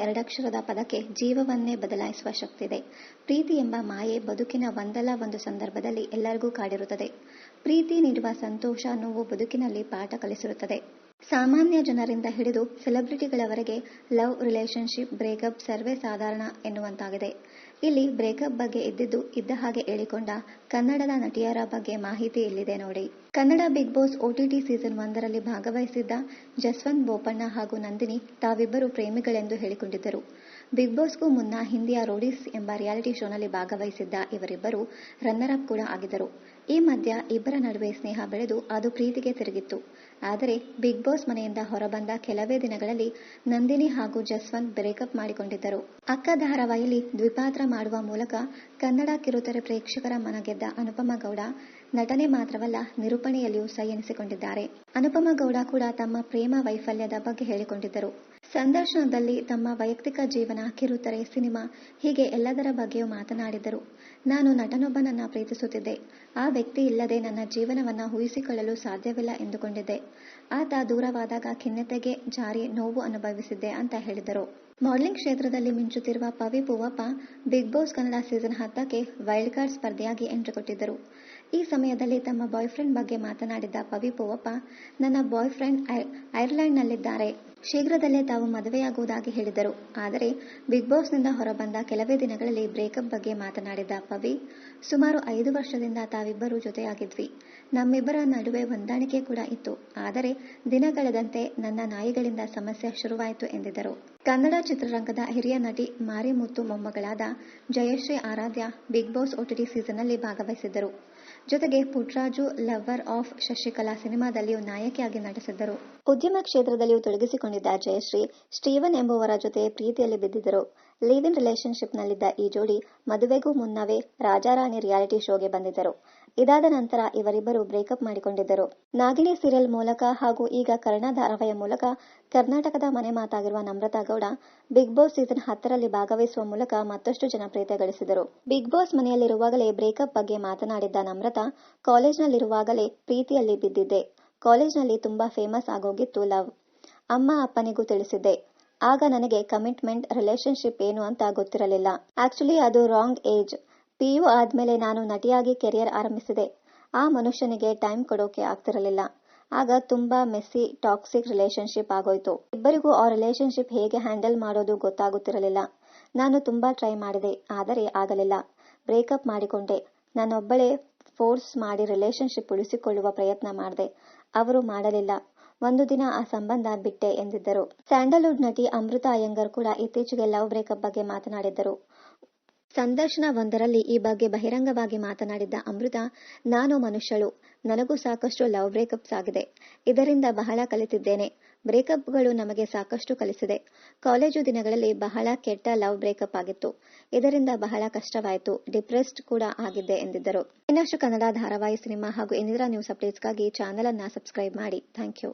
ಎರಡಕ್ಷರದ ಪದಕ್ಕೆ ಜೀವವನ್ನೇ ಬದಲಾಯಿಸುವ ಶಕ್ತಿ ಇದೆ. ಪ್ರೀತಿ ಎಂಬ ಮಾಯೆ ಬದುಕಿನ ಒಂದಲ್ಲ ಒಂದು ಸಂದರ್ಭದಲ್ಲಿ ಎಲ್ಲರಿಗೂ ಕಾಡಿರುತ್ತದೆ. ಪ್ರೀತಿ ನೀಡುವ ಸಂತೋಷ, ನೋವು ಬದುಕಿನಲ್ಲಿ ಪಾಠ ಕಲಿಸಿರುತ್ತದೆ. ಸಾಮಾನ್ಯ ಜನರಿಂದ ಹಿಡಿದು ಸೆಲೆಬ್ರಿಟಿಗಳವರೆಗೆ ಲವ್ ರಿಲೇಶನ್ಶಿಪ್ ಬ್ರೇಕಪ್ ಸರ್ವೇ ಸಾಧಾರಣ ಎನ್ನುವಂತಾಗಿದೆ. ಇಲ್ಲಿ ಬ್ರೇಕಪ್ ಬಗ್ಗೆ ಇದ್ದಿದ್ದು ಇದ್ದ ಹಾಗೆ ಹೇಳಿಕೊಂಡ ಕನ್ನಡದ ನಟಿಯರ ಬಗ್ಗೆ ಮಾಹಿತಿ ಇಲ್ಲಿದೆ ನೋಡಿ. Kannada Bigg Boss OTT season 1ರಲ್ಲಿ ಭಾಗವಹಿಸಿದ್ದ ಜಸ್ವಂತ್ ಬೋಪಣ್ಣ ಹಾಗೂ ನಂದಿನಿ ತಾವಿಬ್ಬರು ಪ್ರೇಮಿಗಳೆಂದು ಹೇಳಿಕೊಂಡಿದ್ದರು. ಬಿಗ್ ಬಾಸ್ಗೂ ಮುನ್ನ ಹಿಂದಿಯ ರೋಡೀಸ್ ಎಂಬ ರಿಯಾಲಿಟಿ ಶೋನಲ್ಲಿ ಭಾಗವಹಿಸಿದ್ದ ಇವರಿಬ್ಬರು ರನ್ನರ್ ಅಪ್ ಕೂಡ ಆಗಿದ್ದರು. ಈ ಮಧ್ಯ ಇಬ್ಬರ ನಡುವೆ ಸ್ನೇಹ ಬೆಳೆದು ಅದು ಪ್ರೀತಿಗೆ ತಿರುಗಿತ್ತು. ಆದರೆ ಬಿಗ್ ಬಾಸ್ ಮನೆಯಿಂದ ಹೊರಬಂದ ಕೆಲವೇ ದಿನಗಳಲ್ಲಿ ನಂದಿನಿ ಹಾಗೂ ಜಸ್ವಂತ್ ಬ್ರೇಕಪ್ ಮಾಡಿಕೊಂಡಿದ್ದರು. ಅಕ್ಕ ಧಾರಾವಾಹಿಯಲ್ಲಿ ದ್ವಿಪಾತ್ರ ಮಾಡುವ ಮೂಲಕ ಕನ್ನಡ ಕಿರುತೆರೆ ಪ್ರೇಕ್ಷಕರ ಮನಗೆದ್ದ ಅನುಪಮ ಗೌಡ ನಟನೆ ಮಾತ್ರವಲ್ಲ, ನಿರೂಪಣೆಯಲ್ಲಿಯೂ ಸೈ ಎನಿಸಿಕೊಂಡಿದ್ದಾರೆ. ಅನುಪಮ ಗೌಡ ಕೂಡ ತಮ್ಮ ಪ್ರೇಮ ವೈಫಲ್ಯದ ಬಗ್ಗೆ ಹೇಳಿಕೊಂಡಿದ್ದರು. ಸಂದರ್ಶನದಲ್ಲಿ ತಮ್ಮ ವೈಯಕ್ತಿಕ ಜೀವನ, ಕಿರುತೆರೆ, ಸಿನಿಮಾ ಹೀಗೆ ಎಲ್ಲದರ ಬಗ್ಗೆಯೂ ಮಾತನಾಡಿದ್ದರು. ನಾನು ನಟನೊಬ್ಬನನ್ನ ಪ್ರೀತಿಸುತ್ತಿದ್ದೆ. ಆ ವ್ಯಕ್ತಿ ಇಲ್ಲದೆ ನನ್ನ ಜೀವನವನ್ನ ಊಹಿಸಿಕೊಳ್ಳಲು ಸಾಧ್ಯವಿಲ್ಲ ಎಂದುಕೊಂಡಿದ್ದೆ. ಆತ ದೂರವಾದಾಗ ಖಿನ್ನತೆಗೆ ಜಾರಿ ನೋವು ಅನುಭವಿಸಿದ್ದೆ ಅಂತ ಹೇಳಿದರು. ಮಾಡೆಲಿಂಗ್ ಕ್ಷೇತ್ರದಲ್ಲಿ ಮಿಂಚುತ್ತಿರುವ Pavi Poovappa big boss Kannada season 10ಕ್ಕೆ ವೈಲ್ಡ್ ಕಾರ್ಡ್ ಸ್ಪರ್ಧೆಯಾಗಿ ಎಂಟ್ರಿ ಕೊಟ್ಟಿದ್ದರು. ಈ ಸಮಯದಲ್ಲಿ ತಮ್ಮ ಬಾಯ್ ಫ್ರೆಂಡ್ ಬಗ್ಗೆ ಮಾತನಾಡಿದ್ದ ಪವಿ ಪೂವಪ್ಪ, ನನ್ನ ಬಾಯ್ ಫ್ರೆಂಡ್ ಐರ್ಲೆಂಡ್ನಲ್ಲಿದ್ದಾರೆ. ಶೀಘ್ರದಲ್ಲೇ ತಾವು ಮದುವೆಯಾಗುವುದಾಗಿ ಹೇಳಿದರು. ಆದರೆ ಬಿಗ್ ಬಾಸ್ನಿಂದ ಹೊರಬಂದ ಕೆಲವೇ ದಿನಗಳಲ್ಲಿ ಬ್ರೇಕಪ್ ಬಗ್ಗೆ ಮಾತನಾಡಿದ್ದ ಪವಿ, ಸುಮಾರು 5 ವರ್ಷದಿಂದ ತಾವಿಬ್ಬರು ಜೊತೆಯಾಗಿದ್ವಿ. ನಮ್ಮಿಬ್ಬರ ನಡುವೆ ಹೊಂದಾಣಿಕೆ ಕೂಡ ಇತ್ತು. ಆದರೆ ದಿನಗಳೆದಂತೆ ನನ್ನ ನಾಯಿಗಳಿಂದ ಸಮಸ್ಯೆ ಶುರುವಾಯಿತು ಎಂದಿದ್ದರು. ಕನ್ನಡ ಚಿತ್ರರಂಗದ ಹಿರಿಯ ನಟಿ ಮಾರಿಮುತ್ತು ಮೊಮ್ಮಗಳಾದ ಜಯಶ್ರೀ ಆರಾಧ್ಯ ಬಿಗ್ ಬಾಸ್ OTT ಸೀಸನ್ನಲ್ಲಿ ಭಾಗವಹಿಸಿದ್ದರು. ಜೊತೆಗೆ ಪುಟ್ರಾಜು ಲವ್ವರ್ ಆಫ್ ಶಶಿಕಲಾ ಸಿನಿಮಾದಲ್ಲಿಯೂ ನಾಯಕಿಯಾಗಿ ನಟಿಸಿದ್ದರು. ಉದ್ಯಮ ಕ್ಷೇತ್ರದಲ್ಲಿಯೂ ತೊಡಗಿಸಿಕೊಂಡಿದ್ದ ಜಯಶ್ರೀ ಸ್ಟೀವನ್ ಎಂಬುವರ ಜೊತೆ ಪ್ರೀತಿಯಲ್ಲಿ ಬಿದ್ದಿದ್ದರು. ಲಿವ್ ಇನ್ ರಿಲೇಶನ್ಶಿಪ್ನಲ್ಲಿದ್ದ ಈ ಜೋಡಿ ಮದುವೆಗೂ ಮುನ್ನವೇ ರಾಜಾರಾಣಿ ರಿಯಾಲಿಟಿ ಶೋಗೆ ಬಂದಿದ್ದರು. ಇದಾದ ನಂತರ ಇವರಿಬ್ಬರು ಬ್ರೇಕಪ್ ಮಾಡಿಕೊಂಡಿದ್ದರು. ನಾಗಿಣಿ ಸೀರಿಯಲ್ ಮೂಲಕ ಹಾಗೂ ಈಗ ಕರ್ಣ ಧಾರಾವಾಹಿಯ ಮೂಲಕ ಕರ್ನಾಟಕದ ಮನೆ ಮಾತಾಗಿರುವ Namratha Gowda big boss season 10ರಲ್ಲಿ ಭಾಗವಹಿಸುವ ಮೂಲಕ ಮತ್ತಷ್ಟು ಜನಪ್ರಿಯತೆ ಗಳಿಸಿದರು. ಬಿಗ್ ಬಾಸ್ ಮನೆಯಲ್ಲಿರುವಾಗಲೇ ಬ್ರೇಕಪ್ ಬಗ್ಗೆ ಮಾತನಾಡಿದ್ದ ನಮ್ರತಾ, ಕಾಲೇಜ್ನಲ್ಲಿರುವಾಗಲೇ ಪ್ರೀತಿಯಲ್ಲಿ ಬಿದ್ದಿದ್ದೆ. ಕಾಲೇಜ್ನಲ್ಲಿ ತುಂಬಾ ಫೇಮಸ್ ಆಗೋಗಿತ್ತು ಲವ್. ಅಮ್ಮ ಅಪ್ಪನಿಗೂ ತಿಳಿಸಿದ್ದೆ. ಆಗ ನನಗೆ ಕಮಿಟ್ಮೆಂಟ್ ರಿಲೇಶನ್ಶಿಪ್ ಏನು ಅಂತ ಗೊತ್ತಿರಲಿಲ್ಲ. ಆಕ್ಚುಲಿ ಅದು ರಾಂಗ್ ಏಜ್. PU ಆದ್ಮೇಲೆ ನಾನು ನಟಿಯಾಗಿ ಕೆರಿಯರ್ ಆರಂಭಿಸಿದೆ. ಆ ಮನುಷ್ಯನಿಗೆ ಟೈಮ್ ಕೊಡೋಕೆ ಆಗ್ತಿರಲಿಲ್ಲ. ಆಗ ತುಂಬಾ ಮೆಸ್ಸಿ ಟಾಕ್ಸಿಕ್ ರಿಲೇಶನ್ಶಿಪ್ ಆಗೋಯ್ತು. ಇಬ್ಬರಿಗೂ ಆ ರಿಲೇಶನ್ಶಿಪ್ ಹೇಗೆ ಹ್ಯಾಂಡಲ್ ಮಾಡೋದು ಗೊತ್ತಾಗುತ್ತಿರಲಿಲ್ಲ. ನಾನು ತುಂಬಾ ಟ್ರೈ ಮಾಡಿದೆ, ಆದರೆ ಆಗಲಿಲ್ಲ. ಬ್ರೇಕಪ್ ಮಾಡಿಕೊಂಡೆ. ನಾನೊಬ್ಬಳೇ ಫೋರ್ಸ್ ಮಾಡಿ ರಿಲೇಶನ್ಶಿಪ್ ಉಳಿಸಿಕೊಳ್ಳುವ ಪ್ರಯತ್ನ ಮಾಡಿದೆ. ಅವರು ಮಾಡಲಿಲ್ಲ. ಒಂದು ದಿನ ಆ ಸಂಬಂಧ ಬಿಟ್ಟೆ ಎಂದಿದ್ದರು. ಸ್ಯಾಂಡಲ್ವುಡ್ ನಟಿ ಅಮೃತಾ ಅಯ್ಯಂಗಾರ್ ಕೂಡ ಇತ್ತೀಚೆಗೆ ಲವ್ ಬ್ರೇಕಪ್ ಬಗ್ಗೆ ಮಾತನಾಡಿದ್ದರು. ಸಂದರ್ಶನವೊಂದರಲ್ಲಿ ಈ ಬಗ್ಗೆ ಬಹಿರಂಗವಾಗಿ ಮಾತನಾಡಿದ್ದ ಅಮೃತಾ, ನಾನು ಮನುಷ್ಯಳು. ನನಗೂ ಸಾಕಷ್ಟು ಲವ್ ಬ್ರೇಕಪ್ಸ್ ಆಗಿದೆ. ಇದರಿಂದ ಬಹಳ ಕಲಿತಿದ್ದೇನೆ. ಬ್ರೇಕಪ್ಗಳು ನಮಗೆ ಸಾಕಷ್ಟು ಕಲಿಸಿದೆ. ಕಾಲೇಜು ದಿನಗಳಲ್ಲಿ ಬಹಳ ಕೆಟ್ಟ ಲವ್ ಬ್ರೇಕಪ್ ಆಗಿತ್ತು. ಇದರಿಂದ ಬಹಳ ಕಷ್ಟವಾಯಿತು. ಡಿಪ್ರೆಸ್ಡ್ ಕೂಡ ಆಗಿದ್ದೆ ಎಂದಿದ್ದರು. ಇನ್ನಷ್ಟು ಕನ್ನಡ ಧಾರಾವಾಹಿ, ಸಿನಿಮಾ ಹಾಗೂ ಇನ್ನಿತರ ನ್ಯೂಸ್ ಅಪ್ಡೇಟ್ಸ್ಗಾಗಿ ಚಾನೆಲ್ ಅನ್ನು ಸಬ್ಸ್ಕ್ರೈಬ್ ಮಾಡಿ. Thank you.